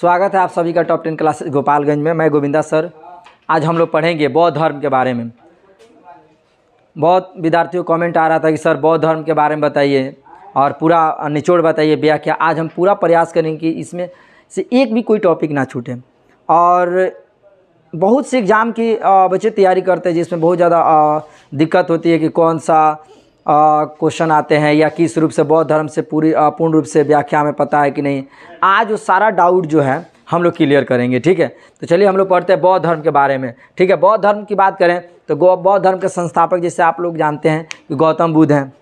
स्वागत है आप सभी का टॉप 10 क्लासेस गोपालगंज में। मैं गोविंदा सर। आज हम लोग पढ़ेंगे बौद्ध धर्म के बारे में। बहुत विद्यार्थियों को कमेंट आ रहा था कि सर बौद्ध धर्म के बारे में बताइए और पूरा निचोड़ बताइए, व्याख्या। आज हम पूरा प्रयास करेंगे कि इसमें से एक भी कोई टॉपिक ना छूटे। और बहुत से एग्ज़ाम की बच्चे तैयारी करते हैं जिसमें बहुत ज़्यादा दिक्कत होती है कि कौन सा क्वेश्चन आते हैं या किस रूप से बौद्ध धर्म से पूर्ण रूप से व्याख्या में पता है कि नहीं। आज वो सारा डाउट जो है हम लोग क्लियर करेंगे, ठीक है। तो चलिए हम लोग पढ़ते हैं बौद्ध धर्म के बारे में, ठीक है। बौद्ध धर्म की बात करें तो बौद्ध धर्म के संस्थापक जैसे आप लोग जानते हैं कि गौतम बुद्ध हैं।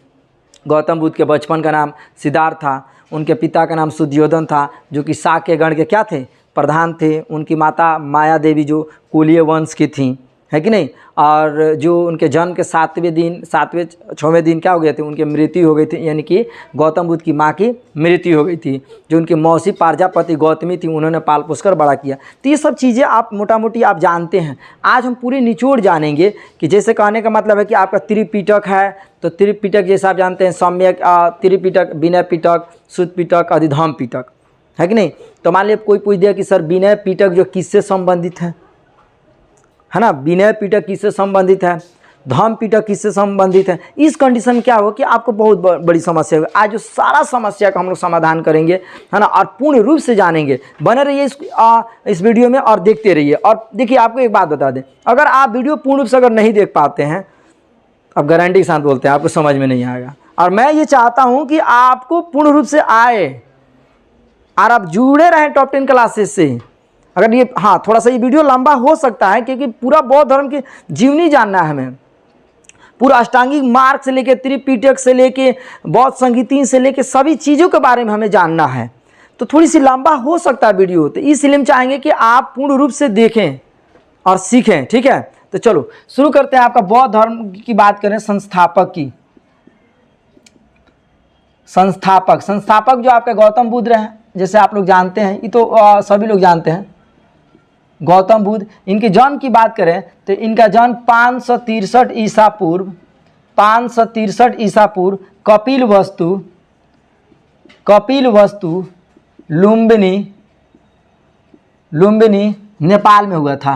गौतम बुद्ध के बचपन का नाम सिद्धार्थ था। उनके पिता का नाम शुद्धोधन था जो कि शाक्य गण के क्या थे, प्रधान थे। उनकी माता माया देवी जो कुलीय वंश की थी, है कि नहीं। और जो उनके जन्म के 6वें दिन क्या हो गए थे, उनकी मृत्यु हो गई थी, यानी कि गौतम बुद्ध की माँ की मृत्यु हो गई थी। जो उनकी मौसी पारजापति गौतमी थी, उन्होंने पाल पोस कर बड़ा किया। तो ये सब चीज़ें आप मोटा मोटी आप जानते हैं। आज हम पूरे निचोड़ जानेंगे कि जैसे कहने का मतलब है कि आपका त्रिपिटक है तो त्रिपिटक जैसे आप जानते हैं सम्यक त्रिपिटक, विनय पिटक, शुद्ध पिटक, अधिधम्म पिटक, है कि नहीं। तो मान लीजिए कोई पूछ दिया कि सर विनय पिटक जो किससे संबंधित है ना, विनय पिटक किससे संबंधित है, धम्म पिटक किससे संबंधित है। इस कंडीशन में क्या हो कि आपको बहुत बड़ी समस्या होगी। आज जो सारा समस्या का हम लोग समाधान करेंगे, है ना, और पूर्ण रूप से जानेंगे। बने रहिए इस वीडियो में और देखते रहिए। और देखिए आपको एक बात बता दें, अगर आप वीडियो पूर्ण रूप से अगर नहीं देख पाते हैं, अब गारंटी के साथ बोलते हैं आपको समझ में नहीं आएगा। और मैं ये चाहता हूँ कि आपको पूर्ण रूप से आए और आप जुड़े रहें टॉप 10 क्लासेस से। अगर ये थोड़ा सा ये वीडियो लंबा हो सकता है क्योंकि पूरा बौद्ध धर्म की जीवनी जानना है हमें। पूरा अष्टांगिक मार्ग से लेके त्रिपिटक से लेके बौद्ध संगीति से लेके सभी चीज़ों के बारे में हमें जानना है। तो थोड़ी सी लंबा हो सकता है वीडियो, तो इसलिए हम चाहेंगे कि आप पूर्ण रूप से देखें और सीखें, ठीक है। तो चलो शुरू करते हैं। आपका बौद्ध धर्म की बात करें, संस्थापक की। संस्थापक जो आपके गौतम बुद्ध रहे, जैसे आप लोग जानते हैं, ये तो सभी लोग जानते हैं, गौतम बुद्ध। इनके जन्म की बात करें तो इनका जन्म 563 ईसा पूर्व कपिल वस्तु लुम्बिनी नेपाल में हुआ था,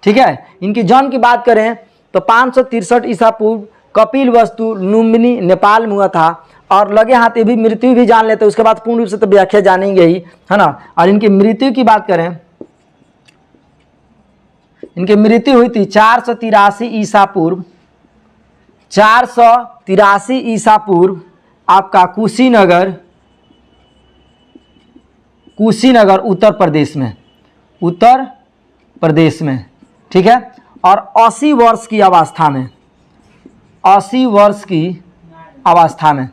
ठीक है। इनके जन्म की बात करें तो 563 ईसा पूर्व कपिल वस्तु लुम्बिनी नेपाल में हुआ था। और लगे हाथ ये भी मृत्यु भी जान लेते हैं, उसके बाद पूर्ण रूप से तो व्याख्या जानेंगे ही, है ना। और इनकी मृत्यु की बात करें, इनकी मृत्यु हुई थी 483 ईसा पूर्व 483 ईसा पूर्व आपका कुशीनगर उत्तर प्रदेश में, ठीक है। और 80 वर्ष की अवस्था में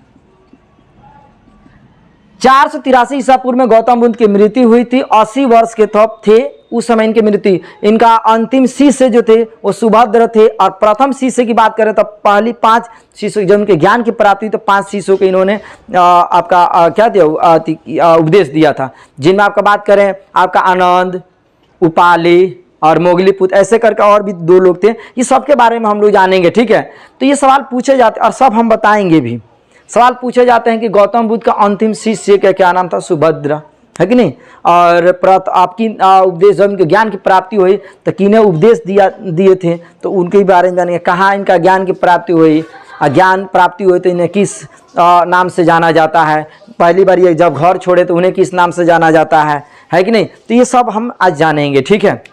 483 ईसा पूर्व में गौतम बुद्ध की मृत्यु हुई थी। 80 वर्ष के थे उस समय इनकी मृत्यु। इनका अंतिम शिष्य जो थे वो सुभद्र थे। और प्रथम शिष्य की बात करें तो पहली 5 शिष्य जब उनके ज्ञान की प्राप्ति, तो 5 शिष्यों को इन्होंने क्या दिया, उपदेश दिया था। जिनमें आपका बात करें आपका आनंद, उपाली और मोगलीपुत्र, ऐसे करके और भी 2 लोग थे। ये सब के बारे में हम लोग जानेंगे, ठीक है। तो ये सवाल पूछे जाते और सब हम बताएंगे भी। सवाल पूछे जाते हैं कि गौतम बुद्ध का अंतिम शिष्य का क्या नाम था, सुभद्रा, है कि नहीं। और आपकी उपदेश जब इनके ज्ञान की प्राप्ति हुई तो किन्हें उपदेश दिए थे, तो उनके बारे में जानेंगे। कहाँ इनका ज्ञान की प्राप्ति हुई, ज्ञान प्राप्ति हुई तो इन्हें किस नाम से जाना जाता है। पहली बार ये जब घर छोड़े तो उन्हें किस नाम से जाना जाता है कि नहीं। तो ये सब हम आज जानेंगे, ठीक है।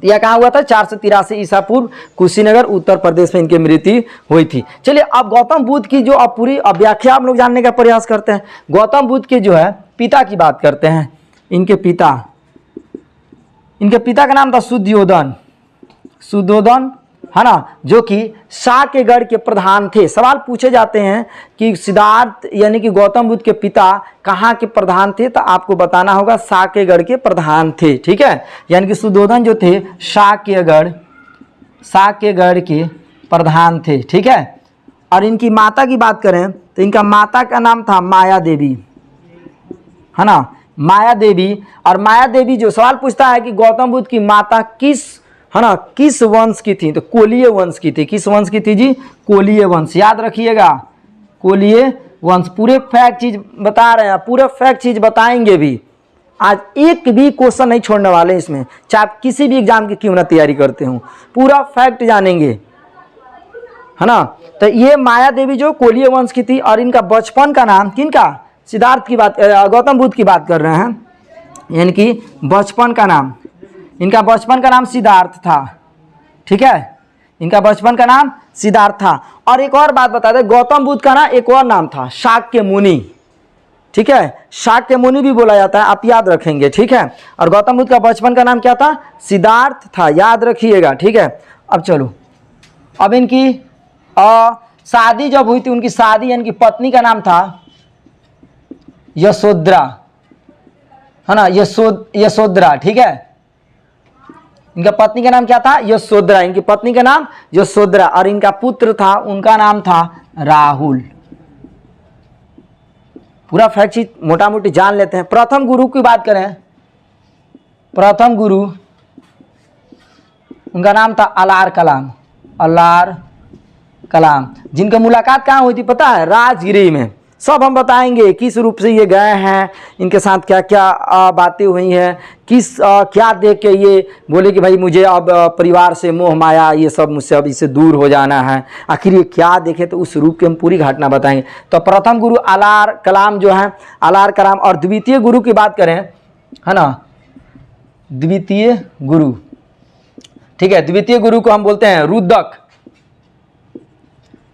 यह कहाँ हुआ था, 483 ईसा पूर्व कुशीनगर उत्तर प्रदेश में इनकी मृत्यु हुई थी। चलिए अब गौतम बुद्ध की जो अब पूरी व्याख्या हम लोग जानने का प्रयास करते हैं। गौतम बुद्ध के जो है पिता की बात करते हैं। इनके पिता का नाम था शुद्धोधन, है ना, जो कि शाक्यगढ़ के प्रधान थे। सवाल पूछे जाते हैं कि सिद्धार्थ यानी कि गौतम बुद्ध के पिता कहाँ के प्रधान थे, तो आपको बताना होगा शाक्यगढ़ के प्रधान थे, ठीक है। यानी कि शुद्धोधन जो थे शाक्यगढ़ के प्रधान थे, ठीक है। और इनकी माता की बात करें तो इनका माता का नाम था माया देवी, है ना, माया देवी। और माया देवी जो सवाल पूछता है कि गौतम बुद्ध की माता किस वंश की थी, तो कोलीय वंश की थी। किस वंश की थी जी, कोलीय वंश, याद रखिएगा, कोलीय वंश। पूरे फैक्ट चीज बता रहे हैं, पूरे फैक्ट चीज बताएंगे भी, आज एक भी क्वेश्चन नहीं छोड़ने वाले इसमें, चाहे आप किसी भी एग्जाम की क्यों ना तैयारी करते हो, पूरा फैक्ट जानेंगे, है ना। तो ये माया देवी जो कोलीय वंश की थी, और इनका बचपन का नाम किनका, सिद्धार्थ की बात, गौतम बुद्ध की बात कर रहे हैं, यानी कि बचपन का नाम, इनका बचपन का नाम सिद्धार्थ था, ठीक है, इनका बचपन का नाम सिद्धार्थ था। और एक और बात बता दें, गौतम बुद्ध का ना एक और नाम था शाक्य मुनि, ठीक है, शाक्य मुनि भी बोला जाता है, आप याद रखेंगे, ठीक है। और गौतम बुद्ध का बचपन का नाम क्या था, सिद्धार्थ था, याद रखिएगा, ठीक है। अब चलो, अब इनकी शादी जब हुई थी, उनकी शादी यानी कि पत्नी का नाम था यशोधरा, है ना, यशोधरा, ठीक है। इनका पत्नी का नाम क्या था, यशोधरा, इनकी पत्नी का नाम यशोधरा, और इनका पुत्र था, उनका नाम था राहुल। पूरा फैक्ट शीट मोटा मोटी जान लेते हैं। प्रथम गुरु की बात करें, प्रथम गुरु उनका नाम था अलार कलाम, अलार कलाम, जिनका मुलाकात कहाँ हुई थी पता है, राजगिरी में। सब हम बताएंगे किस रूप से ये गए हैं, इनके साथ क्या क्या बातें हुई हैं, किस क्या देख के ये बोले कि भाई मुझे अब परिवार से मोह माया ये सब मुझसे अब इससे दूर हो जाना है, आखिर ये क्या देखे, तो उस रूप की हम पूरी घटना बताएंगे। तो प्रथम गुरु अलार कलाम जो है, अलार कलाम। और द्वितीय गुरु की बात करें, है ना, द्वितीय गुरु, ठीक है, द्वितीय गुरु को हम बोलते हैं रुद्रक,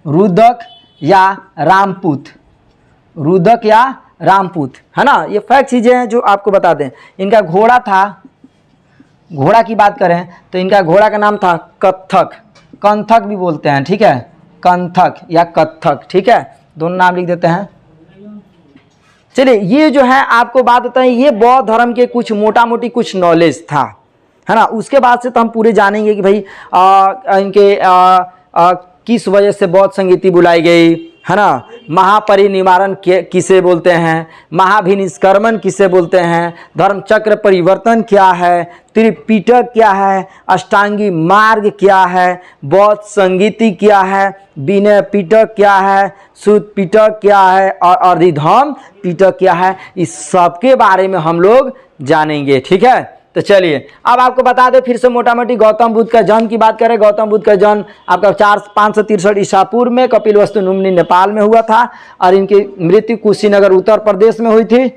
रुद्रक या रामपूत, रुद्रक या रामपूत, है ना। ये फैक्ट चीज़ें हैं जो आपको बता दें। इनका घोड़ा था, घोड़ा की बात करें तो इनका घोड़ा का नाम था कत्थक, कंथक भी बोलते हैं, ठीक है, कंथक या कत्थक, ठीक है, दोनों नाम लिख देते हैं। चलिए, ये जो है आपको बात बताएं, ये बौद्ध धर्म के कुछ मोटा मोटी कुछ नॉलेज था, है ना। उसके बाद से तो हम पूरे जानेंगे कि भाई इनके किस वजह से बौद्ध संगीति बुलाई गई, है ना, महापरिनिर्वाण किसे बोलते हैं, महाभिनिष्क्रमण किसे बोलते हैं, धर्म चक्र परिवर्तन क्या है, त्रिपिटक क्या है, अष्टांगी मार्ग क्या है, बौद्ध संगीति क्या है, विनय पिटक क्या है, सुत पिटक क्या है, और अर्धिधम पिटक क्या है, इस सब के बारे में हम लोग जानेंगे, ठीक है। तो चलिए, अब आपको बता दें फिर से मोटा मोटी, गौतम बुद्ध का जन्म की बात करें। गौतम बुद्ध का जन्म आपका 563 ईसा पूर्व में कपिलवस्तु लुम्बिनी नेपाल में हुआ था, और इनकी मृत्यु कुशीनगर उत्तर प्रदेश में हुई थी, है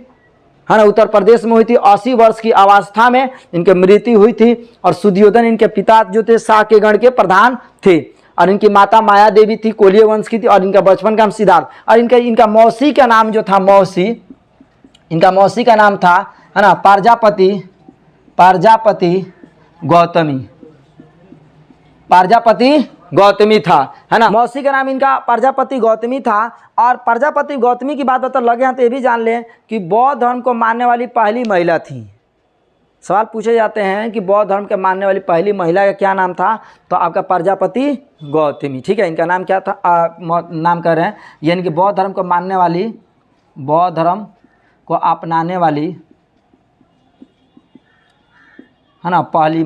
ना, उत्तर प्रदेश में हुई थी। 80 वर्ष की अवस्था में इनकी मृत्यु हुई थी। और सुद्योधन इनके पिता जो थे साक्य गण के प्रधान थे, और इनकी माता माया देवी थी, कोलीय वंश की थी, और इनका बचपन का नाम सिद्धार्थ। और इनका मौसी का नाम जो था, मौसी, इनका मौसी का नाम था, है ना, प्रजापति गौतमी, प्रजापति गौतमी था, है ना। मौसी का नाम इनका प्रजापति गौतमी था। और प्रजापति गौतमी की बात बता लगे हैं तो ये भी जान लें कि बौद्ध धर्म को मानने वाली पहली महिला थी। सवाल पूछे जाते हैं कि बौद्ध धर्म के मानने वाली पहली महिला का क्या नाम था, तो आपका प्रजापति गौतमी, ठीक है। इनका नाम क्या था, नाम कर रहे हैं, यानी कि बौद्ध धर्म को मानने वाली, बौद्ध धर्म को अपनाने वाली, है ना, पहली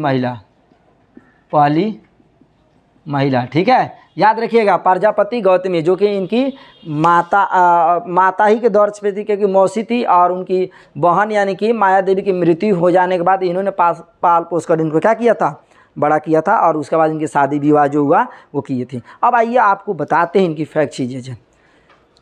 महिला, ठीक है, याद रखिएगा। प्रजापति गौतमी जो कि इनकी माता ही के दौर पे थी, क्योंकि मौसी थी, और उनकी बहन यानी कि माया देवी की मृत्यु हो जाने के बाद इन्होंने पाल पोस कर इनको क्या किया था, बड़ा किया था, और उसके बाद इनकी शादी विवाह जो हुआ वो किए थे। अब आइए आपको बताते हैं इनकी फैक्ट चीज़ें।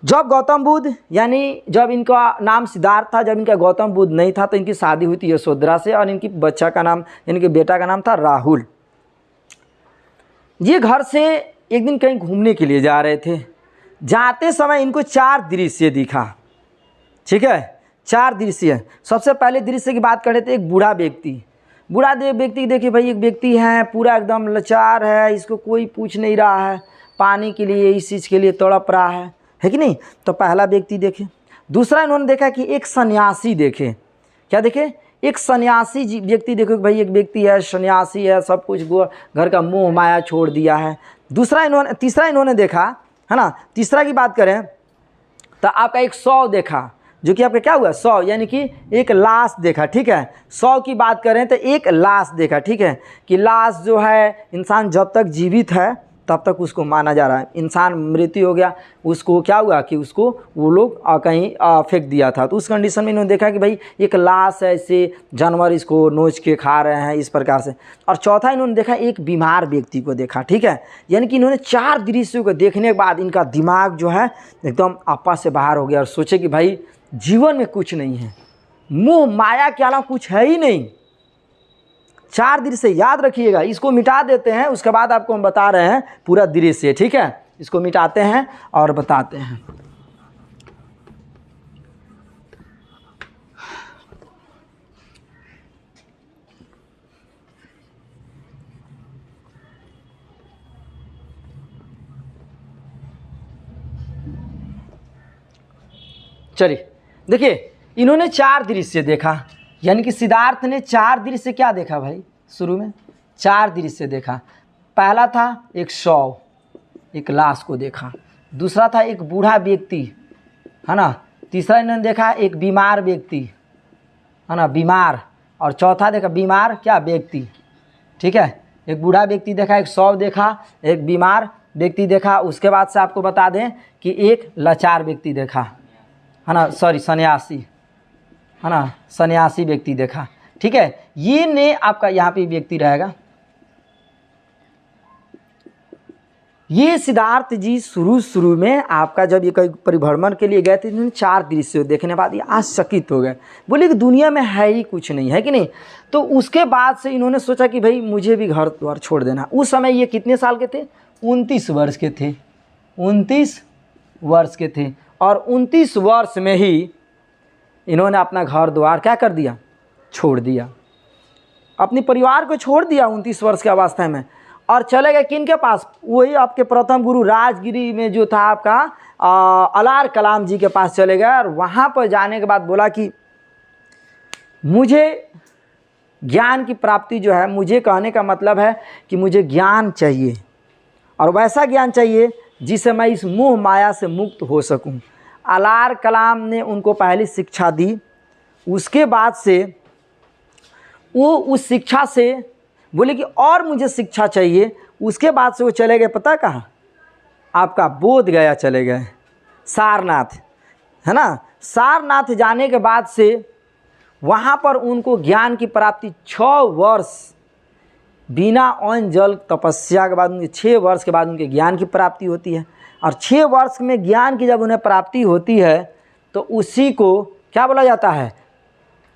जब गौतम बुद्ध यानी जब इनका नाम सिद्धार्थ था, जब इनका गौतम बुद्ध नहीं था, तो इनकी शादी हुई थी यशोधरा से, और इनकी बच्चा का नाम यानी कि बेटा का नाम था राहुल। ये घर से एक दिन कहीं घूमने के लिए जा रहे थे, जाते समय इनको 4 दृश्य दिखा, ठीक है, 4 दृश्य। सबसे पहले दृश्य की बात करें तो एक बूढ़ा व्यक्ति देखिए भाई, एक व्यक्ति है पूरा एकदम लाचार है, इसको कोई पूछ नहीं रहा है, पानी के लिए इस चीज़ के लिए तड़प रहा है कि नहीं। तो पहला व्यक्ति देखे। दूसरा इन्होंने देखा कि एक सन्यासी देखे, क्या देखे, एक सन्यासी व्यक्ति देखो, भाई एक व्यक्ति है सन्यासी है, सब कुछ घर का मोह माया छोड़ दिया है। तीसरा इन्होंने देखा, है ना, तीसरा की बात करें तो आपका एक 100 देखा, जो कि आपका क्या हुआ, 100 यानी कि एक लाश देखा, ठीक है। 100 की बात करें तो एक लाश देखा, ठीक है, कि लाश जो है इंसान जब तक जीवित है तब तक उसको माना जा रहा है। इंसान मृत्यु हो गया, उसको क्या हुआ कि उसको वो लोग कहीं फेंक दिया था। तो उस कंडीशन में इन्होंने देखा कि भाई एक लाश है, ऐसे जानवर इसको नोच के खा रहे हैं इस प्रकार से। और चौथा इन्होंने देखा एक बीमार व्यक्ति को देखा, ठीक है। यानी कि इन्होंने 4 दृश्यों को देखने के बाद इनका दिमाग जो है एकदम आपस से बाहर हो गया और सोचे कि भाई जीवन में कुछ नहीं है, मोह माया के अलावा कुछ है ही नहीं। 4 दृश्य याद रखिएगा, इसको मिटा देते हैं, उसके बाद आपको हम बता रहे हैं पूरा दृश्य, ठीक है। इसको मिटाते हैं और बताते हैं। चलिए देखिए, इन्होंने 4 दृश्य देखा, यानी कि सिद्धार्थ ने 4 दृश्य क्या देखा भाई, शुरू में 4 दृश्य देखा। पहला था एक शव, एक लाश को देखा। दूसरा था एक बूढ़ा व्यक्ति, है ना। तीसरा इन्होंने देखा एक बीमार व्यक्ति, है ना, बीमार। और चौथा देखा बीमार क्या व्यक्ति, ठीक है। एक बूढ़ा व्यक्ति देखा, एक शव देखा, एक बीमार व्यक्ति देखा। उसके बाद से आपको बता दें कि एक लाचार व्यक्ति देखा, है ना, सॉरी सन्यासी, है ना, सन्यासी व्यक्ति देखा, ठीक है। ये ने आपका यहाँ पे व्यक्ति रहेगा। ये सिद्धार्थ जी शुरू में आपका जब ये कई परिभ्रमण के लिए गए थे, इन्होंने 4 दृश्य देखने के बाद ये आश्चर्यचकित हो गए, बोले कि दुनिया में है ही कुछ नहीं, है कि नहीं। तो उसके बाद से इन्होंने सोचा कि भाई मुझे भी घर द्वार छोड़ देना। उस समय ये कितने साल के थे, 29 वर्ष के थे, 29 वर्ष के थे। और 29 वर्ष में ही इन्होंने अपना घर द्वार क्या कर दिया, छोड़ दिया, अपने परिवार को छोड़ दिया 29 वर्ष की अवस्था में। और चले गए किन के पास, वही आपके प्रथम गुरु राजगिरी में जो था आपका अलार कलाम जी के पास चले गए। और वहाँ पर जाने के बाद बोला कि मुझे ज्ञान की प्राप्ति जो है, मुझे कहने का मतलब है कि मुझे ज्ञान चाहिए, और वैसा ज्ञान चाहिए जिससे मैं इस मोह माया से मुक्त हो सकूं। अलार कलाम ने उनको पहली शिक्षा दी, उसके बाद से वो उस शिक्षा से बोले कि और मुझे शिक्षा चाहिए। उसके बाद से वो चले गए, पता कहाँ, आपका बोध गया चले गए, सारनाथ, है ना। सारनाथ जाने के बाद से वहाँ पर उनको ज्ञान की प्राप्ति 6 वर्ष बिना अन्न जल तपस्या के बाद, उनके 6 वर्ष के बाद उनके ज्ञान की प्राप्ति होती है। और 6 वर्ष में ज्ञान की जब उन्हें प्राप्ति होती है तो उसी को क्या बोला जाता है,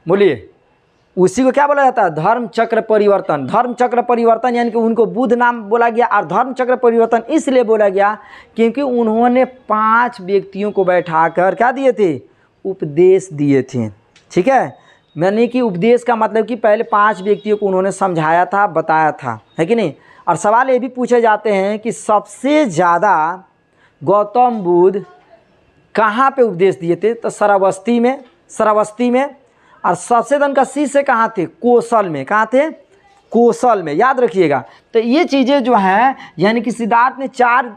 बोलिए, उसी को क्या बोला जाता है, धर्म चक्र परिवर्तन। धर्म चक्र परिवर्तन यानी कि उनको बुद्ध नाम बोला गया। और धर्म चक्र परिवर्तन इसलिए बोला गया क्योंकि उन्होंने 5 व्यक्तियों को बैठाकर क्या दिए थे, उपदेश दिए थे, ठीक है। यानी कि उपदेश का मतलब कि पहले 5 व्यक्तियों को उन्होंने समझाया था, बताया था, है कि नहीं। और सवाल ये भी पूछे जाते हैं कि सबसे ज़्यादा गौतम बुद्ध कहाँ पे उपदेश दिए थे, तो श्रावस्ती में। और सबसे ज़्यादा उनका शिष्य कहाँ थे, कौशल में। कहाँ थे, कौशल में, याद रखिएगा। तो ये चीज़ें जो हैं, यानी कि सिद्धार्थ ने 4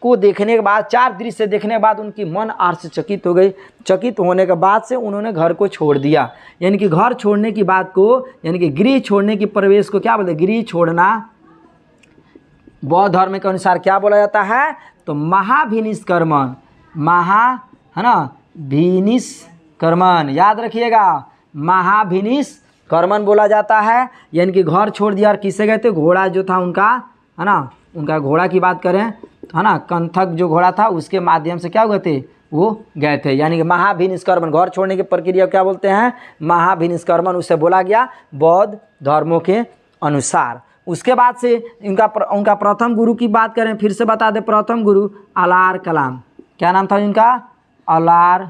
को देखने के बाद, 4 दृश्य देखने के बाद उनकी मन आश्चर्यचकित हो गई। चकित होने के बाद से उन्होंने घर को छोड़ दिया। यानी कि घर छोड़ने की बात को, यानी कि गृह छोड़ने की प्रवेश को क्या बोलते हैं, गृह छोड़ना बौद्ध धर्म के अनुसार क्या बोला जाता है, तो महाभिनिष्कर्मण, है ना, भिनिष्कर्मण, याद रखिएगा, महाभिनिष्कर्मण बोला जाता है। यानी कि घर छोड़ दिया। और किससे गए थे, घोड़ा जो था उनका, है ना, उनका घोड़ा की बात करें, है ना, कंथक जो घोड़ा था उसके माध्यम से क्या हुए थे, वो गए थे। यानी कि महाभिनिष्कर्मण, घर छोड़ने की प्रक्रिया क्या बोलते हैं, महाभिनिष्कर्मण, उससे बोला गया बौद्ध धर्मों के अनुसार। उसके बाद से उनका प्रथम गुरु की बात करें, फिर से बता दें, प्रथम गुरु अलार कलाम, क्या नाम था इनका, अलार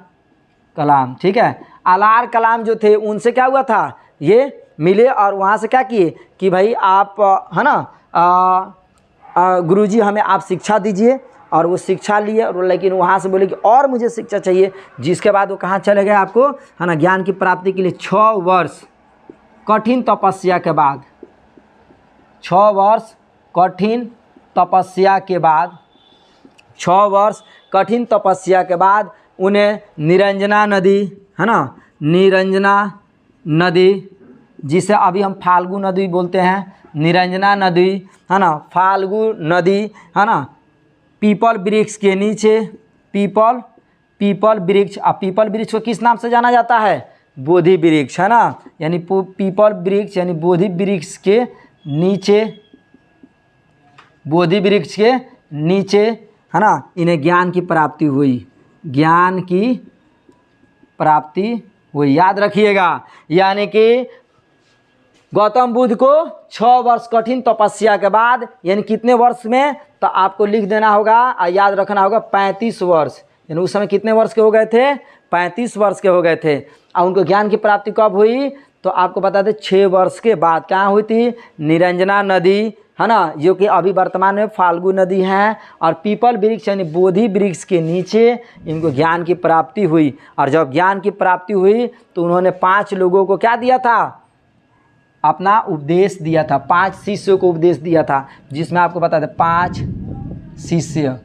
कलाम, ठीक है। अलार कलाम जो थे उनसे क्या हुआ था, ये मिले और वहाँ से क्या किए कि भाई आप, है ना, गुरुजी हमें आप शिक्षा दीजिए। और वो शिक्षा लिए, और लेकिन वहाँ से बोले कि और मुझे शिक्षा चाहिए। जिसके बाद वो कहाँ चले गए, आपको, है ना, ज्ञान की प्राप्ति के लिए 6 वर्ष कठिन तपस्या के बाद, 6 वर्ष कठिन तपस्या के बाद, 6 वर्ष कठिन तपस्या के बाद उन्हें निरंजना नदी, है ना, निरंजना नदी, जिसे अभी हम फाल्गु नदी बोलते हैं, निरंजना नदी, है ना, फाल्गु नदी, है ना, पीपल वृक्ष के नीचे, पीपल वृक्ष। अब पीपल वृक्ष को किस नाम से जाना जाता है? बोधि वृक्ष, है ना, यानी पीपल वृक्ष यानी बोधि वृक्ष के नीचे, बोधि वृक्ष के नीचे, है ना, इन्हें ज्ञान की प्राप्ति हुई, ज्ञान की प्राप्ति हुई। याद रखिएगा, यानी कि गौतम बुद्ध को 6 वर्ष कठिन तपस्या के बाद, यानी कितने वर्ष में, तो आपको लिख देना होगा और याद रखना होगा 35 वर्ष। यानी उस समय कितने वर्ष के हो गए थे? 35 वर्ष के हो गए थे। और उनको ज्ञान की प्राप्ति कब हुई? तो आपको बता दें 6 वर्ष के बाद। कहाँ हुई थी? निरंजना नदी, है ना, जो कि अभी वर्तमान में फाल्गु नदी है, और पीपल वृक्ष यानी बोधि वृक्ष के नीचे इनको ज्ञान की प्राप्ति हुई। और जब ज्ञान की प्राप्ति हुई तो उन्होंने 5 लोगों को क्या दिया था? अपना उपदेश दिया था। 5 शिष्यों को उपदेश दिया था, जिसमें आपको बता दें 5 शिष्य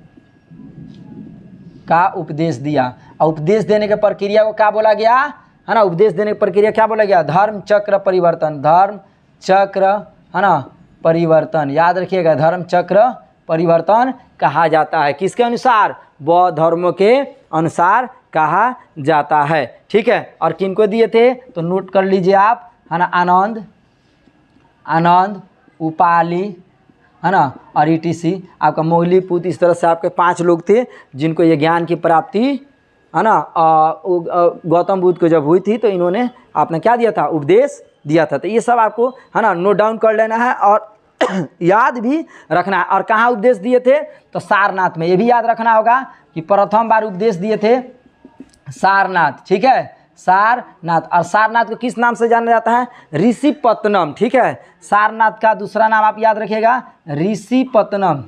का उपदेश दिया। और उपदेश देने की प्रक्रिया को क्या बोला गया? है ना, उपदेश देने की प्रक्रिया क्या बोला गया? धर्म चक्र परिवर्तन, धर्म चक्र, है ना, परिवर्तन। याद रखिएगा, धर्म चक्र परिवर्तन कहा जाता है। किसके अनुसार? बौद्ध धर्मों के अनुसार कहा जाता है। ठीक है, और किनको दिए थे तो नोट कर लीजिए आप, है ना, आनंद, उपाली, है ना, और ईटीसी, आपका मौलिपुत्र। इस तरह से आपके 5 लोग थे जिनको ये ज्ञान की प्राप्ति, है ना, गौतम बुद्ध को जब हुई थी तो इन्होंने आपने क्या दिया था? उपदेश दिया था। तो ये सब आपको, है ना, नोट डाउन कर लेना है और याद भी रखना है। और कहाँ उपदेश दिए थे? तो सारनाथ में। ये भी याद रखना होगा कि प्रथम बार उपदेश दिए थे सारनाथ। ठीक है, सारनाथ। और सारनाथ को किस नाम से जाना जाता है? ऋषिपत्तनम। ठीक है, सारनाथ का दूसरा नाम आप याद रखिएगा, ऋषिपत्तनम,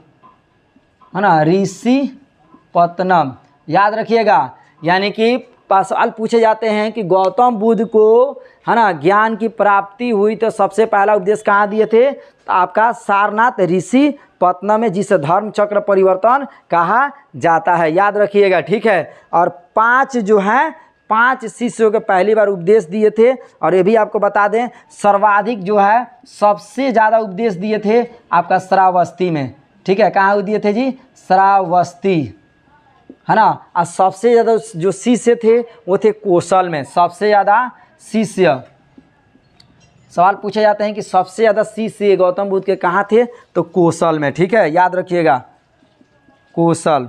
है ना, ऋषिपत्तनम। याद रखिएगा, यानी कि सवाल पूछे जाते हैं कि गौतम बुद्ध को, है ना, ज्ञान की प्राप्ति हुई तो सबसे पहला उपदेश कहाँ दिए थे? तो आपका सारनाथ ऋषिपत्तनम में, जिसे धर्म चक्र परिवर्तन कहा जाता है। याद रखिएगा, ठीक है। और 5 जो हैं, 5 शिष्यों को पहली बार उपदेश दिए थे। और ये भी आपको बता दें, सर्वाधिक जो है सबसे ज़्यादा उपदेश दिए थे आपका श्रावस्ती में। ठीक है, कहाँ दिए थे जी? श्रावस्ती, है ना। और सबसे ज़्यादा जो शिष्य थे वो थे कौशल में, सबसे ज़्यादा शिष्य। सवाल पूछे जाते हैं कि सबसे ज़्यादा शिष्य गौतम बुद्ध के कहाँ थे? तो कौशल में। ठीक है, याद रखिएगा, कौशल।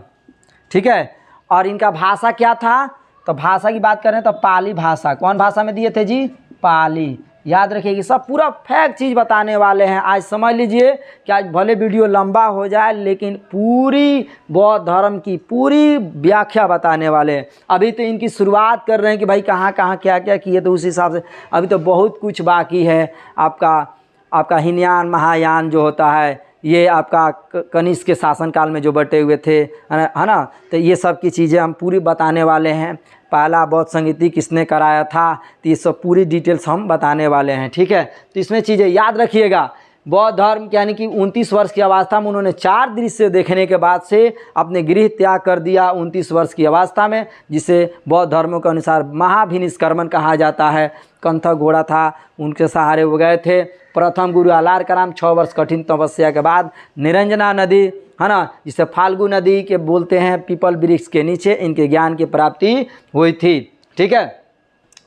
ठीक है, और इनका भाषा क्या था? तो भाषा की बात करें तो पाली भाषा। कौन भाषा में दिए थे जी? पाली। याद रखिएगा, सब पूरा फैक्ट चीज़ बताने वाले हैं। आज समझ लीजिए कि आज भले वीडियो लंबा हो जाए, लेकिन पूरी बौद्ध धर्म की पूरी व्याख्या बताने वाले हैं। अभी तो इनकी शुरुआत कर रहे हैं कि भाई कहाँ कहाँ क्या क्या किए, तो उस हिसाब से अभी तो बहुत कुछ बाकी है। आपका हीनयान महायान जो होता है, ये आपका कनिष्क के शासनकाल में जो बटे हुए थे, है ना, तो ये सब की चीज़ें हम पूरी बताने वाले हैं। पहला बौद्ध संगीति किसने कराया था, तो ये सब पूरी डिटेल्स हम बताने वाले हैं। ठीक है, तो इसमें चीज़ें याद रखिएगा। बौद्ध धर्म यानी कि 29 वर्ष की अवस्था में उन्होंने 4 दृश्य देखने के बाद से अपने गृह त्याग कर दिया 29 वर्ष की अवस्था में, जिसे बौद्ध धर्मों के अनुसार महाभिनिष्क्रमण कहा जाता है। कंथक घोड़ा था, उनके सहारे वो गए थे। प्रथम गुरु अलारकराम 6 वर्ष कठिन तपस्या के बाद निरंजना नदी, है ना, जिसे फाल्गु नदी के बोलते हैं, पीपल वृक्ष के नीचे इनके ज्ञान की प्राप्ति हुई थी। ठीक है,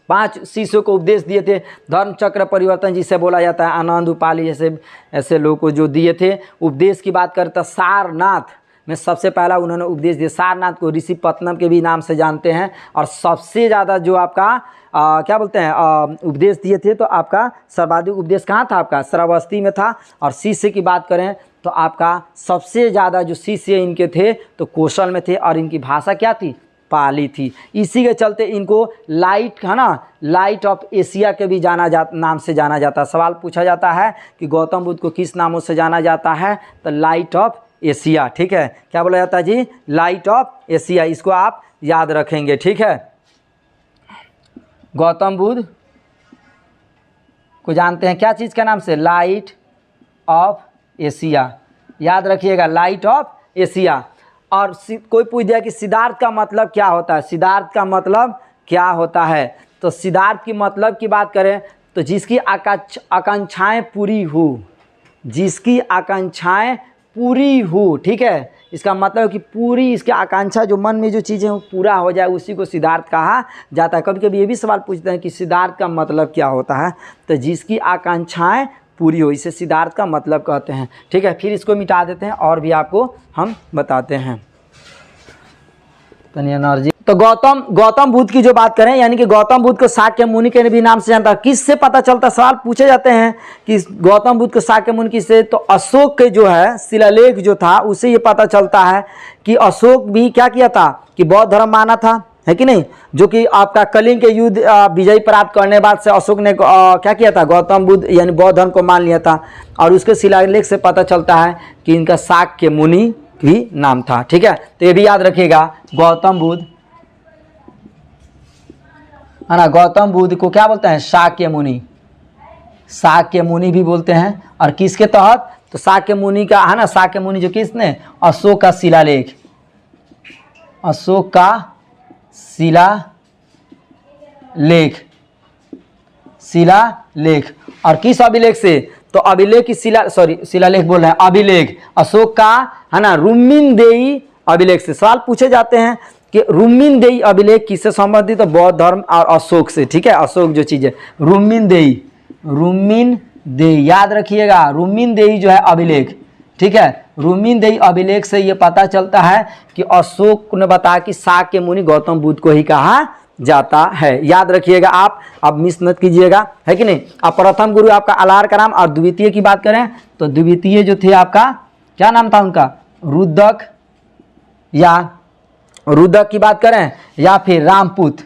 5 शिष्यों को उपदेश दिए थे। धर्म चक्र परिवर्तन जिसे बोला जाता है, आनंद, उपाली जैसे ऐसे लोगों को जो दिए थे। उपदेश की बात करते सारनाथ में सबसे पहला उन्होंने उपदेश दिया। सारनाथ को ऋषिपत्तनम के भी नाम से जानते हैं। और सबसे ज़्यादा जो आपका क्या बोलते हैं उपदेश दिए थे, तो आपका सर्वाधिक उपदेश कहाँ था? आपका श्रावस्ती में था। और शिष्य की बात करें तो आपका सबसे ज़्यादा जो शिष्य इनके थे तो कौशल में थे। और इनकी भाषा क्या थी? पाली थी। इसी के चलते इनको लाइट, है ना, लाइट ऑफ एशिया के भी नाम से जाना जाता है। सवाल पूछा जाता है कि गौतम बुद्ध को किस नामों से जाना जाता है? तो लाइट ऑफ एशिया। ठीक है, क्या बोला जाता है जी? Light of Asia. इसको आप याद रखेंगे। ठीक है, गौतम बुद्ध को जानते हैं क्या चीज़ के नाम से? Light of Asia. याद रखिएगा, लाइट ऑफ एशिया। और कोई पूछ दिया कि सिद्धार्थ का मतलब क्या होता है? सिद्धार्थ का मतलब क्या होता है? तो सिद्धार्थ की मतलब की बात करें तो जिसकी आकांक्षाएं पूरी हो, जिसकी आकांक्षाएं पूरी हो। ठीक है, इसका मतलब कि पूरी इसकी आकांक्षा, जो मन में जो चीज़ें वो पूरा हो जाए, उसी को सिद्धार्थ कहा जाता है। कभी कभी ये भी सवाल पूछते हैं कि सिद्धार्थ का मतलब क्या होता है, तो जिसकी आकांक्षाएं पूरी हो, इसे सिद्धार्थ का मतलब कहते हैं। ठीक है, फिर इसको मिटा देते हैं और भी आपको हम बताते हैं। एनर्जी तो गौतम बुद्ध की जो बात करें, यानी कि गौतम बुद्ध को शाक्य मुनि के भी नाम से जानता है। किससे पता चलता, सवाल पूछे जाते हैं कि गौतम बुद्ध को शाक्य मुनि किससे, तो अशोक के जो है शिलालेख जो था उससे ये पता चलता है कि अशोक भी क्या किया था कि बौद्ध धर्म माना था, है कि नहीं, जो कि आपका कलिंग के युद्ध विजय प्राप्त करने बाद से अशोक ने क्या किया था, गौतम बुद्ध यानी बौद्ध धर्म को मान लिया था। और उसके शिलालेख से पता चलता है कि इनका शाक्य मुनि भी नाम था। ठीक है, तो ये भी याद रखिएगा, गौतम बुद्ध है ना, गौतम बुद्ध को क्या बोलते हैं, शाक्य मुनि, शाक्य मुनि भी बोलते हैं। और किसके तहत, तो शाक्य मुनि का है ना, शाक्य मुनि जो किसने, अशोक का शिलालेख, अशोक का शिलालेख और किस अभिलेख से, तो अभिलेख की शिलालेख बोल रहे हैं, अभिलेख अशोक का है ना, रुम्मीनदेई अभिलेख से। सवाल पूछे जाते हैं कि रुम्मीनदेई अभिलेख किससे संबंधित, तो बौद्ध धर्म और अशोक से। ठीक है, अशोक जो चीज है, रुम्मीनदेई याद रखिएगा, रुम्मीनदेई जो है अभिलेख। ठीक है, रुम्मीनदेई अभिलेख से ये पता चलता है कि अशोक ने बताया कि शाक्य मुनि गौतम बुद्ध को ही कहा जाता है। याद रखिएगा आप, अब मिस मत कीजिएगा, है कि नहीं। अब प्रथम गुरु आपका अलार का नाम, और द्वितीय की बात करें तो द्वितीय जो थे आपका क्या नाम था उनका, रुद्रक, या रुद्रक की बात करें या फिर रामपूत,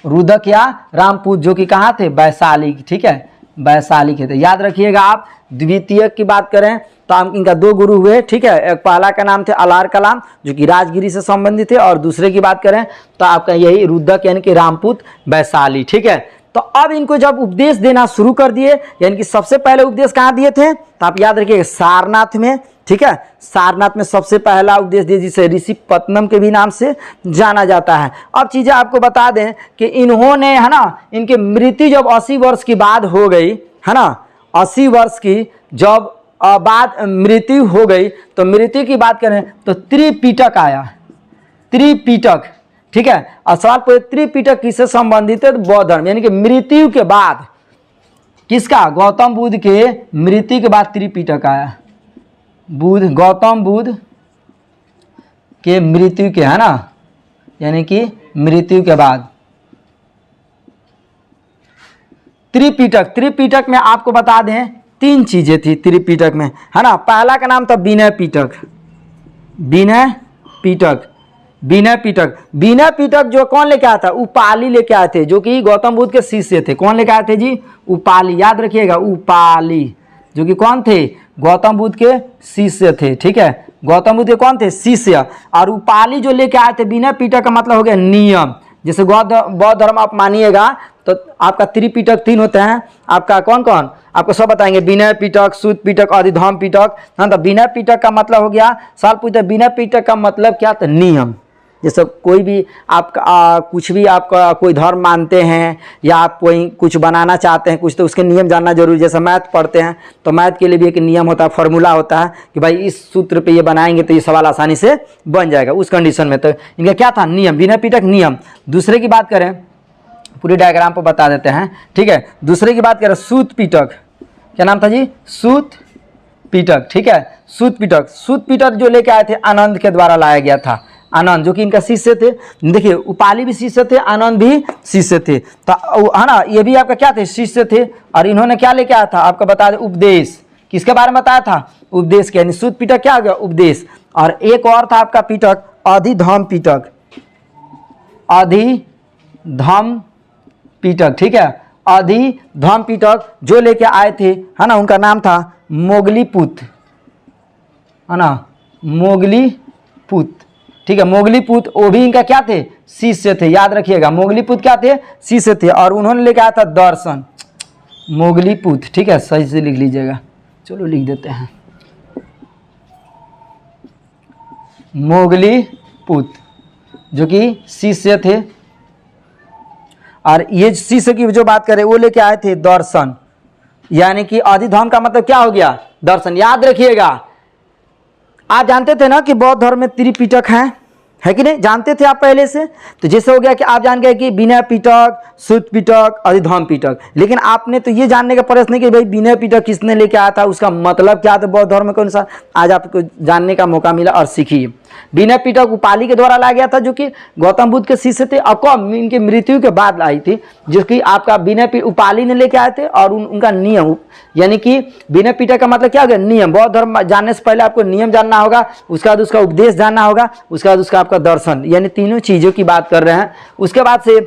रुद्रक या रामपूत, जो कि कहाँ थे, वैशाली। ठीक है, वैशाली के थे। याद रखिएगा आप, द्वितीय की बात करें तो हम इनका दो गुरु हुए। ठीक है, एक पहला का नाम थे अलार कलाम जो कि राजगिरी से संबंधित थे, और दूसरे की बात करें तो आपका यही रुद्रक यानी कि रामपूत वैशाली। ठीक है, तो अब इनको जब उपदेश देना शुरू कर दिए, यानी कि सबसे पहले उपदेश कहाँ दिए थे, तो आप याद रखिएगा सारनाथ में। ठीक है, सारनाथ में सबसे पहला उपदेश दिए, जिसे ऋषि पत्तनम के भी नाम से जाना जाता है। अब चीज़ें आपको बता दें कि इन्होंने है ना, इनकी मृत्यु जब 80 वर्ष की बाद हो गई है ना, 80 वर्ष की जब बाद मृत्यु हो गई, तो मृत्यु की बात करें तो त्रिपिटक आया, त्रिपिटक। ठीक है, और सवाल पूछे त्रिपिटक किससे संबंधित है, तो बौद्ध धर्म, यानी कि मृत्यु के बाद किसका, गौतम बुद्ध के मृत्यु के बाद त्रिपिटक आया, गौतम बुद्ध के मृत्यु के, है ना, यानी कि मृत्यु के बाद त्रिपिटक में आपको बता दें 3 चीजें थी त्रिपिटक में, है ना। पहला का नाम था विनय पिटक, विनय पिटक जो कौन लेके आया था, उपाली लेके आए थे, जो कि गौतम बुद्ध के शिष्य थे। कौन लेके आए थे जी, उपाली, याद रखिएगा, उपाली जो कि कौन थे, गौतम बुद्ध के शिष्य थे। ठीक है, गौतम बुद्ध के कौन थे, शिष्य। और उपाली जो लेके आए थे, विनय पिटक का मतलब हो गया नियम। जैसे बौद्ध धर्म आप मानिएगा तो आपका त्रिपिटक 3 होते हैं, आपका कौन कौन, आपको सब बताएंगे, विनय पिटक, सूत पिटक, अधिधम्म पिटक। हाँ, तो विनय पिटक का मतलब हो गया, साल पूछते विनय पिटक का मतलब क्या था, नियम। जैसे कोई भी आपका कुछ भी आपका कोई धर्म मानते हैं या आप कोई कुछ बनाना चाहते हैं कुछ, तो उसके नियम जानना जरूरी। जैसे मैथ पढ़ते हैं तो मैथ के लिए भी एक नियम होता है, फॉर्मूला होता है कि भाई इस सूत्र पे ये बनाएंगे तो ये सवाल आसानी से बन जाएगा उस कंडीशन में। तो इनका क्या था, नियम, विनय पिटक नियम। दूसरे की बात करें, पूरी डायग्राम पर बता देते हैं। ठीक है, दूसरे की बात करें सूत पिटक, क्या नाम था जी, सूत पिटक। ठीक है, सूत पिटक जो लेके आए थे आनंद के द्वारा लाया गया था, आनंद जो कि इनका शिष्य थे। देखिए उपाली भी शिष्य थे, आनंद भी शिष्य थे, तो है ना, ये भी आपका क्या थे, शिष्य थे। और इन्होंने क्या लेके आया था, आपका बता दें, उपदेश। किसके बारे में बताया था, उपदेश के, यानी सूत पिटक क्या हो गया, उपदेश। और एक और था आपका पिटक, अधिधम्म पिटक, अधिधम्म पिटक। ठीक है, अधिधम्म पिटक जो लेके आए थे, है ना, उनका नाम था मोगलीपुत, है ना, मोगलीपुत। ठीक है, मोगलीपुत, वो भी इनका क्या थे, शिष्य थे। याद रखिएगा, मोगलीपुत क्या थे, शिष्य थे। और उन्होंने लेके आया था दर्शन, मोगलीपुत। ठीक है, सही से लिख लीजिएगा, चलो लिख देते हैं, मोगलीपुत जो कि शिष्य थे। और ये शिष्य की जो बात करें, वो लेके आए थे दर्शन, यानी कि अधिधर्म का मतलब क्या हो गया? दर्शन। याद रखिएगा, आप जानते थे ना कि बौद्ध धर्म में त्रिपिटक है कि नहीं? जानते थे आप पहले से? तो जैसे हो गया कि आप जान गए कि विनय पिटक, सुत्त पिटक, अधिधर्म पिटक। लेकिन आपने तो ये जानने का प्रश्न नहीं कि भाई विनय पिटक किसने लेके आया था, उसका मतलब क्या था बौद्ध धर्म के अनुसार। आज आपको जानने का मौका मिला और सीखिए। विनय पिटक उपाली के द्वारा लाया गया था, जो कि गौतम बुद्ध के शिष्य थे। और इनकी मृत्यु के बाद लाई थी, जो कि आपका विनय उपाली ने लेके आए थे। और उनका नियम, यानी कि विनय पिटक का मतलब क्या हो गया? नियम। बौद्ध धर्म जानने से पहले आपको नियम जानना होगा, उसके बाद उसका उपदेश जानना होगा, उसके बाद उसका आपका दर्शन, यानी तीनों चीज़ों की बात कर रहे हैं। उसके बाद से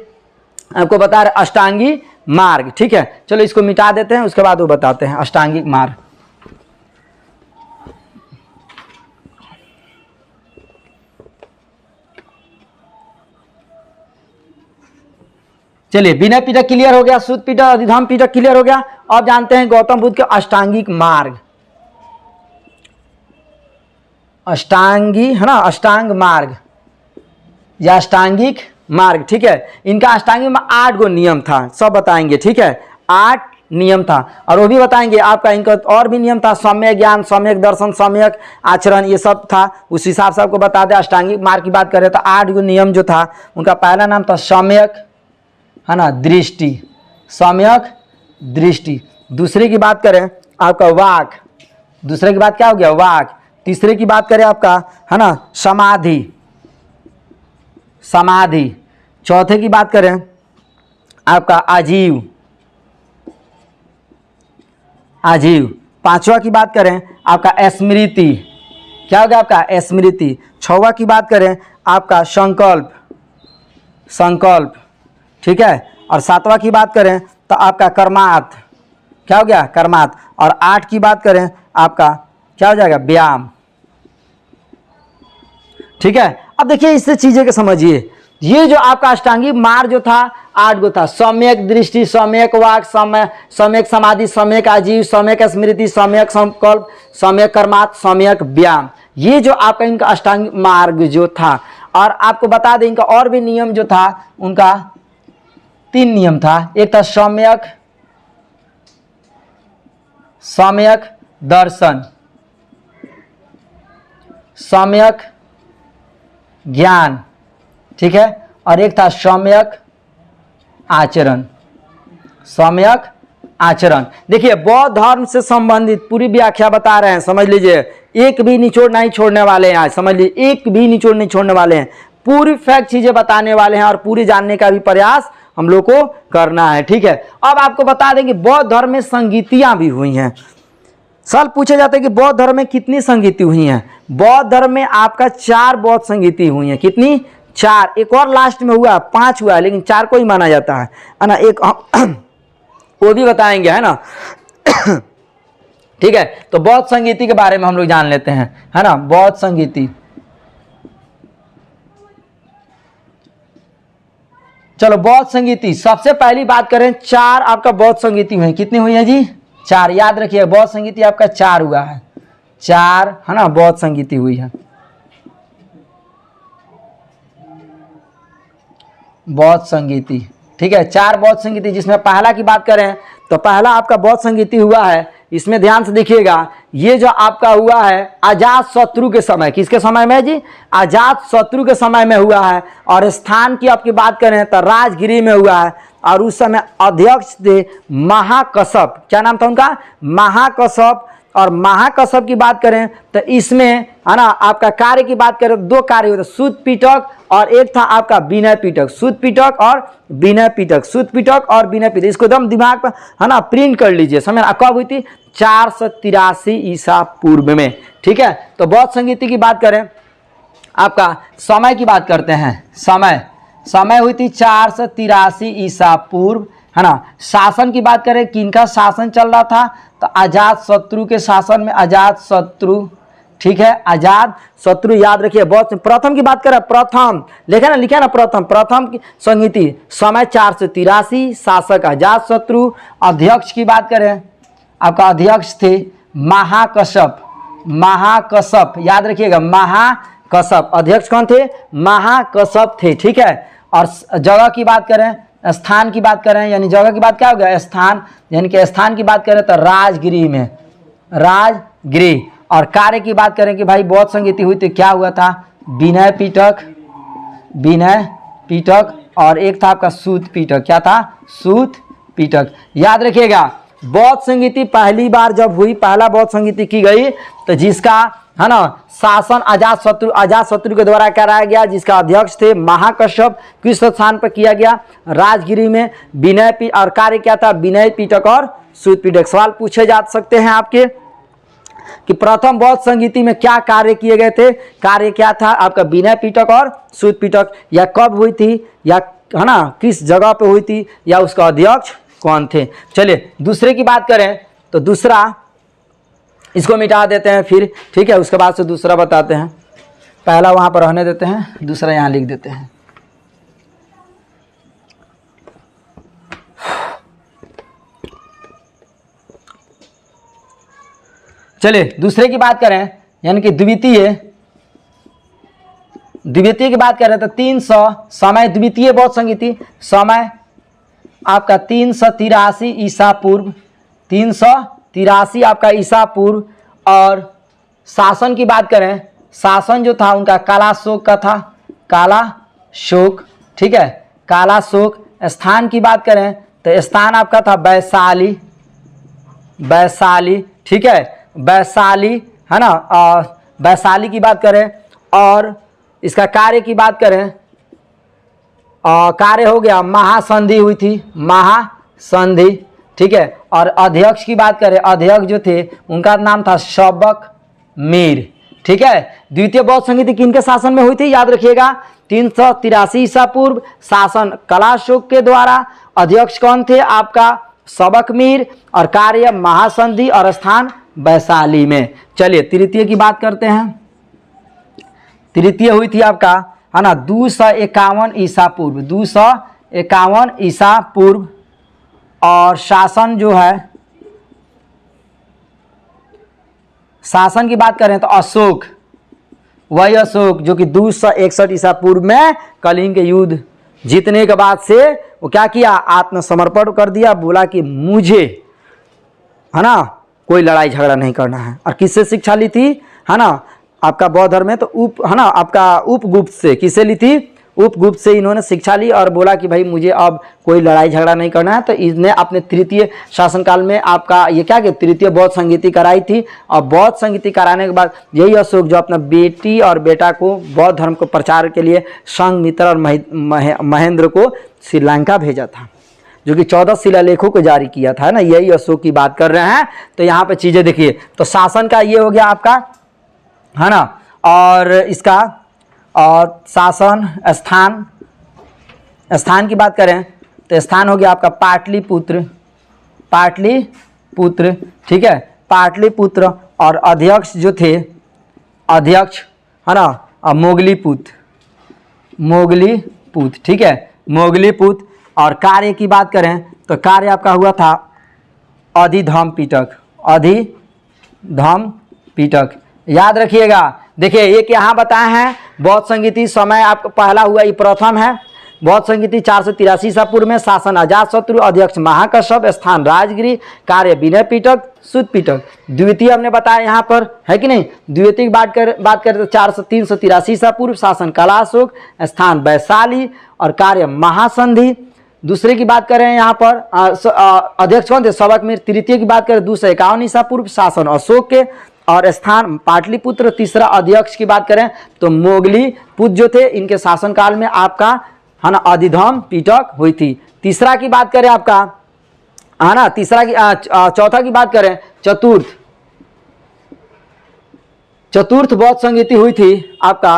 आपको बता रहे अष्टांगी मार्ग। ठीक है, चलो इसको मिटा देते हैं, उसके बाद वो बताते हैं अष्टांगिक मार्ग। चलिए, विनय पिटक क्लियर हो गया, सुत्त पिटक, अधिधर्म पिटक क्लियर हो गया। अब जानते हैं गौतम बुद्ध के अष्टांगिक मार्ग। अष्टांगी है ना, अष्टांग मार्ग या अष्टांगिक मार्ग। ठीक है, इनका अष्टांगिक में 8 गो नियम था, सब बताएंगे। ठीक है, 8 नियम था, और वो भी बताएंगे आपका। इनका और भी नियम था, सम्यक ज्ञान, सम्यक दर्शन, सम्यक आचरण, ये सब था। उस हिसाब से आपको बता दें। अष्टांगिक मार्ग की बात करें तो 8 गो नियम जो था, उनका पहला नाम था सम्यक, है ना, दृष्टि, सम्यक दृष्टि। दूसरे की बात करें आपका वाक, दूसरे की बात क्या हो गया? वाक। तीसरे की बात करें आपका, है ना, समाधि, समाधि। चौथे की बात करें आपका आजीव, आजीव। पांचवा की बात करें आपका स्मृति, क्या हो गया आपका? स्मृति। छठवां की बात करें आपका संकल्प, संकल्प। ठीक है, और सातवां की बात करें तो आपका कर्मार्थ, क्या हो गया? कर्मार्थ। और 8 की बात करें आपका क्या हो जाएगा? व्यायाम। ठीक है, अब देखिए इससे चीजें को समझिए। ये जो आपका अष्टांगिक मार्ग जो था 8 गो था, सम्यक दृष्टि, सम्यक वाक, सम्यक समाधि, सम्यक आजीव, सम्यक स्मृति, सम्यक संकल्प, सम्यक कर्मार्थ, सम्यक व्यायाम। ये जो आपका इनका अष्टांगिक मार्ग जो था। और आपको बता दें इनका और भी नियम जो था, उनका 3 नियम था। एक था सम्यक, सम्यक दर्शन, सम्यक ज्ञान। ठीक है, और एक था सम्यक आचरण, सम्यक आचरण। देखिए, बौद्ध धर्म से संबंधित पूरी व्याख्या बता रहे हैं, समझ लीजिए। एक भी निचोड़ नहीं छोड़ने वाले हैं आज, समझ लीजिए, एक भी निचोड़ नहीं छोड़ने वाले हैं। पूरी फैक्ट चीजें बताने वाले हैं, और पूरी जानने का भी प्रयास हम लोग को करना है। ठीक है, अब आपको बता दें कि बौद्ध धर्म में संगीतियां भी हुई हैं। सवाल पूछे जाते हैं कि बौद्ध धर्म में कितनी संगीति हुई हैं? बौद्ध धर्म में आपका 4 बौद्ध संगीति हुई हैं। कितनी? 4। एक और लास्ट में हुआ, 5 हुआ है, लेकिन 4 को ही माना जाता है ना। एक वो भी बताएंगे, है ना। ठीक है, तो बौद्ध संगीति के बारे में हम लोग जान लेते हैं, है ना। बौद्ध संगीति, चलो बौद्ध संगीति सबसे पहली बात करें, 4 आपका बौद्ध संगीति हुई। कितनी हुई है जी? 4। याद रखिए, बौद्ध संगीति आपका 4 हुआ है, 4, है ना, बौद्ध संगीति हुई है। बौद्ध संगीति, ठीक है, 4 बौद्ध संगीति, जिसमें पहला की बात करें तो पहला आपका बौद्ध संगीति हुआ है। इसमें ध्यान से देखिएगा, ये जो आपका हुआ है अजात शत्रु के समय। किसके समय में जी? अजात शत्रु के समय में हुआ है। और स्थान की आपकी बात करें तो राजगिरी में हुआ है। और उस समय अध्यक्ष थे महाकश्यप। क्या नाम था उनका? महाकश्यप। और महाकश्यप की बात करें तो इसमें, है ना, आपका कार्य की बात करें, 2 कार्य होते, सुत्त पिटक और एक था आपका विनय पिटक। सुत्त पिटक और विनय पिटक, सुत्त पिटक और विनय पिटक। इसको एकदम दिमाग पर, है ना, प्रिंट कर लीजिए। समझ कब हुई थी? 483 ईसा पूर्व में। ठीक है, तो बौद्ध संगीति की बात करें, आपका समय की बात करते हैं। समय हुई थी 483 ईसा पूर्व, है ना। शासन की बात करें, किनका शासन चल रहा था? तो अजात शत्रु के शासन में, अजात शत्रु। ठीक है, अजात शत्रु याद रखिए। बहुत प्रथम की बात करें, प्रथम लिखे ना प्रथम की संगीति, समय 483, शासक अजात शत्रु। अध्यक्ष की बात करें, आपका अध्यक्ष थे महाकश्यप, याद रखिएगा, महाकश्यप। अध्यक्ष कौन थे? महाकश्यप थे। ठीक है, और जगह की बात करें स्थान की बात करें यानी जगह की बात क्या हो गया, स्थान, यानी कि स्थान की बात करें तो राजगिरी में, राजगिरी। और कार्य की बात करें कि भाई बौद्ध संगीति हुई तो क्या हुआ था, विनय पीटक, विनय पीटक, और एक था आपका सूत पीटक। क्या था, सूत पीटक। याद रखिएगा बौद्ध संगीति पहली बार जब हुई, पहला बौद्ध संगीति की गई तो जिसका है ना शासन अजातशत्रु के द्वारा कराया गया, जिसका अध्यक्ष थे महाकश्यप, किस स्थान पर किया गया, राजगिरी में। विनय पीटक और कार्य क्या था, विनय पीटक और सूत पीटक। सवाल पूछे जा सकते हैं आपके कि प्रथम बौद्ध संगीति में क्या कार्य किए गए थे, कार्य क्या था आपका विनय पीटक और सूत पीटक, या कब हुई थी, या है ना किस जगह पे हुई थी, या उसका अध्यक्ष कौन थे। चलिए दूसरे की बात करें तो दूसरा, इसको मिटा देते हैं फिर, ठीक है, उसके बाद से दूसरा बताते हैं। पहला वहां पर रहने देते हैं, दूसरा यहां लिख देते हैं। चलिए दूसरे की बात करें यानी कि द्वितीय की बात करें तो 300 समय, द्वितीय बौद्ध संगीति समय आपका 383 ईसा पूर्व, 383 आपका ईसा पूर्व। और शासन की बात करें, शासन जो था उनका कालाशोक का था, कालाशोक, ठीक है, कालाशोक। स्थान की बात करें तो स्थान आपका था वैशाली, वैशाली, ठीक है, वैशाली, है ना। और वैशाली की बात करें और इसका कार्य की बात करें, कार्य हो गया महासंधि हुई थी, महासंधि, ठीक है। और अध्यक्ष की बात करें, अध्यक्ष जो थे उनका नाम था सबक मीर, ठीक है। द्वितीय बौद्ध संगीति किनके शासन में हुई थी, याद रखिएगा 383 ईसा पूर्व, शासन कलाशोक के द्वारा, अध्यक्ष कौन थे आपका सबक मीर, और कार्य महासंधि, और स्थान वैशाली में। चलिए तृतीय की बात करते हैं। तृतीय हुई थी आपका है ना 251 ईसा पूर्व, 251 ईसा पूर्व। और शासन जो है, शासन की बात करें तो अशोक, वही अशोक जो कि 261 ईसा पूर्व में कलिंग के युद्ध जीतने के बाद से वो क्या किया, आत्मसमर्पण कर दिया, बोला कि मुझे है ना कोई लड़ाई झगड़ा नहीं करना है। और किससे शिक्षा ली थी, है ना आपका बौद्ध धर्म में तो है ना आपका उपगुप्त से, किससे ली थी, उपगुप्त से इन्होंने शिक्षा ली और बोला कि भाई मुझे अब कोई लड़ाई झगड़ा नहीं करना है। तो इसने अपने तृतीय शासनकाल में आपका ये क्या कि तृतीय बौद्ध संगीति कराई थी। और बौद्ध संगीति कराने के बाद यही अशोक जो अपना बेटी और बेटा को बौद्ध धर्म को प्रचार के लिए संघमित्रा और महेंद्र को श्रीलंका भेजा था, जो कि 14 शिलालेखों को जारी किया था ना, यही अशोक की बात कर रहे हैं। तो यहाँ पे चीज़ें देखिए, तो शासन का ये हो गया आपका, है ना। और इसका और शासन, स्थान, स्थान की बात करें तो स्थान हो गया आपका पाटलिपुत्र, पाटलिपुत्र, ठीक है, पाटलिपुत्र। और अध्यक्ष जो थे, अध्यक्ष है ना मोगलीपुत्र, मोगलीपुत्र, ठीक है, मोगलीपुत्र। और कार्य की बात करें तो कार्य आपका हुआ था अधिधम पीटक, अधिधम पीटक। याद रखिएगा, देखिए एक यहाँ बताए हैं बौद्ध संगीति समय आपका पहला हुआ, ये प्रथम है बौद्ध संगीति 483 ईसा पूर्व में, शासन अजातशत्रु, अध्यक्ष महाकश्यप, स्थान राजगिरी, कार्य विनय पीटक, सूत पीटक। द्वितीय हमने बताया यहाँ पर, है कि नहीं। द्वितीय की बात करें तो 383 ईसा पूर्व, शासन कलाशोक, स्थान वैशाली, और कार्य महासंधि। दूसरे की बात करें यहाँ पर अध्यक्ष कौन थे, सबक मीर। तृतीय की बात करें 251 ईसा पूर्व, शासन अशोक के, और स्थान पाटलिपुत्र। तीसरा अध्यक्ष की बात करें तो मोगलीपुत्र जो थे, इनके शासनकाल में आपका है ना अधिधम पीटक हुई थी। तीसरा की बात करें आपका है ना, तीसरा की चौथा की बात करें चतुर्थ बौद्ध संगीति हुई थी आपका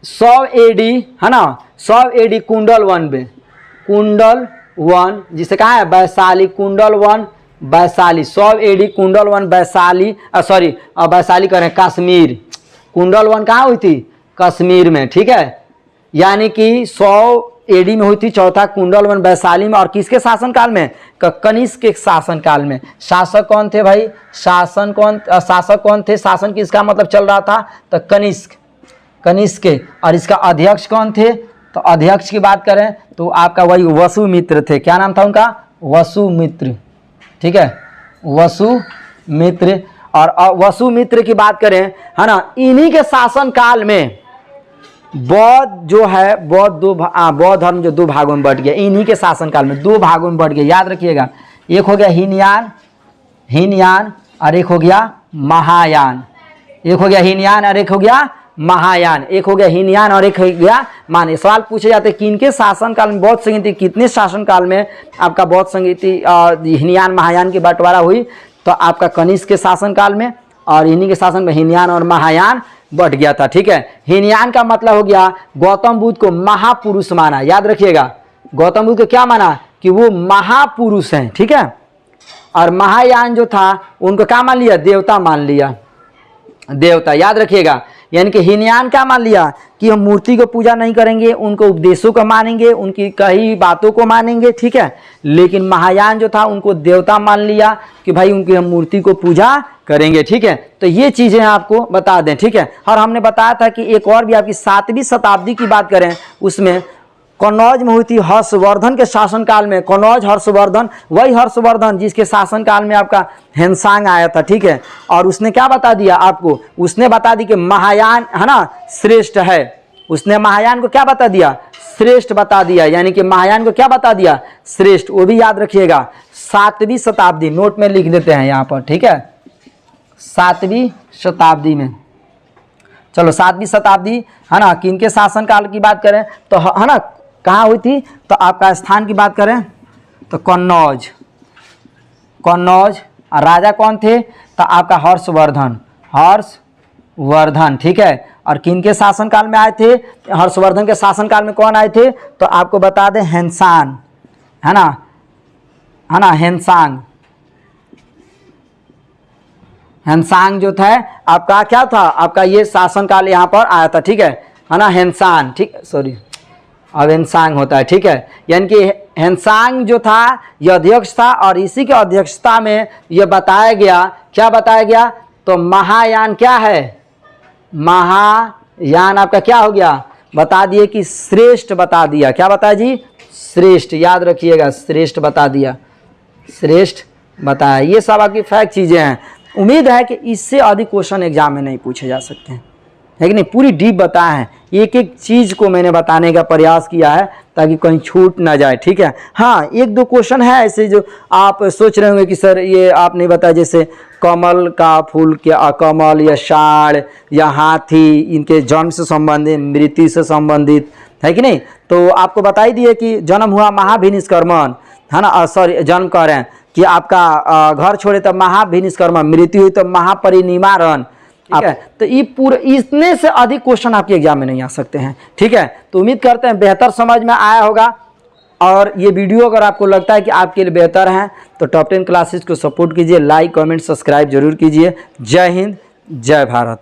100 एडी, है ना 100 एडी कुंडल वन में, कुंडल वन जिसे कहा है वैशाली, कुंडल वन वैशाली, 100 एडी कुंडल वन वैशाली, सॉरी वैशाली करें कश्मीर। कुंडल वन कहाँ हुई थी, कश्मीर में, ठीक है। यानी कि 100 एडी में हुई थी, चौथा कुंडल वन वैशाली में। और किसके शासनकाल में, कनिष्क के शासनकाल में। शासक कौन थे भाई, शासक कौन थे, शासन किसका मतलब चल रहा था, तो कनिष्क, कनिष्क, और इसका अध्यक्ष कौन थे? तो अध्यक्ष की बात करें तो आपका वही वसुमित्र थे। क्या नाम था उनका? वसुमित्र। ठीक है, वसुमित्र। और वसुमित्र की बात करें, है ना, इन्हीं के शासन काल में बौद्ध जो है, बौद्ध धर्म जो दो भागों में बट गया, इन्हीं के शासन काल में दो भागों में बट गया। याद रखिएगा, एक हो गया हीनयान और एक हो गया महायान। एक हो गया हीनयान और एक हो गया महायान। एक हो गया हीनयान और एक हो गया मान। सवाल पूछे जाते हैं किनके शासनकाल में बौद्ध संगीति, कितने शासनकाल में आपका बौद्ध संगीति हीनयान महायान की बंटवारा हुई? तो आपका कनिष्क के शासनकाल में, और इन्हीं के शासन में हीनयान और महायान बढ़ गया था। ठीक है, हीनयान का मतलब हो गया गौतम बुद्ध को महापुरुष माना। याद रखिएगा, गौतम बुद्ध को क्या माना? कि वो महापुरुष हैं। ठीक है, और महायान जो था उनको क्या मान लिया? देवता मान लिया, देवता। याद रखिएगा, यानी कि हीनयान क्या मान लिया? कि हम मूर्ति को पूजा नहीं करेंगे, उनको उपदेशों को मानेंगे, उनकी कही बातों को मानेंगे। ठीक है, लेकिन महायान जो था उनको देवता मान लिया कि भाई उनकी हम मूर्ति को पूजा करेंगे। ठीक है, तो ये चीजें आपको बता दें। ठीक है, और हमने बताया था कि एक और भी आपकी 7वीं शताब्दी की बात करें, उसमें कन्नौज में हुई थी हर्षवर्धन के शासनकाल में। कन्नौज हर्षवर्धन, वही हर्षवर्धन जिसके शासनकाल में आपका हेनसांग आया था। ठीक है, और उसने क्या बता दिया आपको? उसने बता दी कि महायान, है ना, श्रेष्ठ है। उसने महायान को क्या बता दिया? श्रेष्ठ बता दिया। यानी कि महायान को क्या बता दिया? श्रेष्ठ। वो भी याद रखिएगा, 7वीं शताब्दी, नोट में लिख देते हैं यहाँ पर। ठीक है, 7वीं शताब्दी में। चलो 7वीं शताब्दी, है ना, किनके शासनकाल की बात करें तो, है ना, कहाँ हुई थी? तो आपका स्थान की बात करें तो कन्नौज। और राजा कौन थे? तो आपका हर्षवर्धन। ठीक है, और किनके शासनकाल में आए थे? हर्षवर्धन के शासनकाल में कौन आए थे? तो आपको बता दें हेनसांग, है ना, हेनसांग जो था आपका क्या था? आपका ये शासनकाल यहाँ पर आया था। ठीक है ना, हेनसांग। ठीक, सॉरी, अब हेनसांग होता है। ठीक है, यानी कि हेनसांग जो था ये अध्यक्ष था, और इसी के अध्यक्षता में ये बताया गया, क्या बताया गया? तो महायान क्या है? महायान आपका क्या हो गया? बता दिए कि श्रेष्ठ बता दिया। क्या बताया जी? श्रेष्ठ। याद रखिएगा, श्रेष्ठ बता दिया, श्रेष्ठ बताया। ये सब आपकी फैक्ट चीज़ें हैं। उम्मीद है कि इससे अधिक क्वेश्चन एग्जाम में नहीं पूछे जा सकते हैं, है कि नहीं? पूरी डीप बताया है, एक एक चीज़ को मैंने बताने का प्रयास किया है ताकि कहीं छूट ना जाए। ठीक है, हाँ, एक दो क्वेश्चन है ऐसे जो आप सोच रहे होंगे कि सर ये आप नहीं बताया, जैसे कमल का फूल क्या, कमल या साढ़ या हाथी, इनके जन्म से संबंधित, मृत्यु से संबंधित, है कि नहीं? तो आपको बता ही दिए कि जन्म हुआ महाभिनिष्क्रमण, है ना, सॉरी, जन्म कह रहे हैं कि आपका घर छोड़े तो महाभिनिष्क्रमण, मृत्यु हुई तो महापरिनिर्वाण। ठीक है, तो ये पूरे, इतने से अधिक क्वेश्चन आपके एग्जाम में नहीं आ सकते हैं। ठीक है, तो उम्मीद करते हैं बेहतर समझ में आया होगा, और ये वीडियो अगर आपको लगता है कि आपके लिए बेहतर है तो टॉप 10 क्लासेस को सपोर्ट कीजिए, लाइक, कमेंट, सब्सक्राइब जरूर कीजिए। जय हिंद, जय भारत।